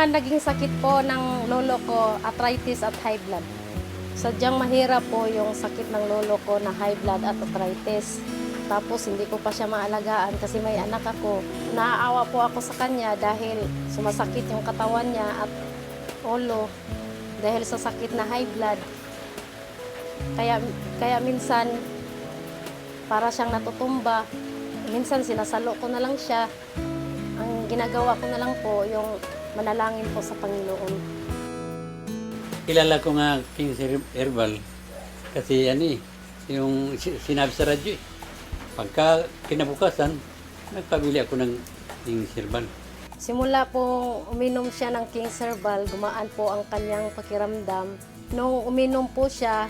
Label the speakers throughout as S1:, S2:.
S1: mga naging sakit po ng lolo ko, arthritis at high blood. Sadyang mahirap po yung sakit ng lolo ko na high blood at arthritis. Tapos hindi ko pa siya maalagaan kasi may anak ako. Naaawa po ako sa kanya dahil sumasakit yung katawan niya at ulo dahil sa sakit na high blood. Kaya minsan para siyang natutumba. Minsan sinasalo ko na lang siya. Ang ginagawa ko na lang po yung manalangin po sa Panginoon.
S2: Kilala ko nga King Herbal kasi yung sinabi sa radyo eh. Pagka kinabukasan, nagpabili ako ng King Herbal.
S1: Simula po uminom siya ng King Herbal, gumaan po ang kanyang pakiramdam. Nung uminom po siya,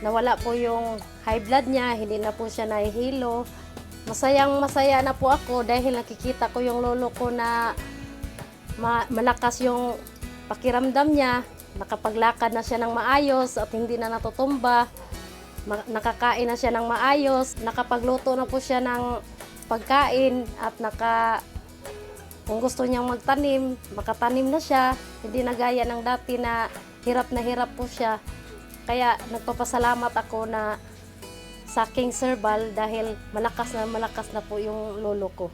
S1: nawala po yung high blood niya, hindi na po siya nahihilo. Masaya na po ako dahil nakikita ko yung lolo ko na malakas yung pakiramdam niya. Nakapaglakad na siya ng maayos at hindi na natutumba. Nakakain na siya ng maayos. Nakapagluto na po siya ng pagkain at kung gusto niyang magtanim, makatanim na siya. Hindi na gaya ng dati na hirap po siya. Kaya nagpapasalamat ako sa King Herbal dahil malakas na po yung lolo ko.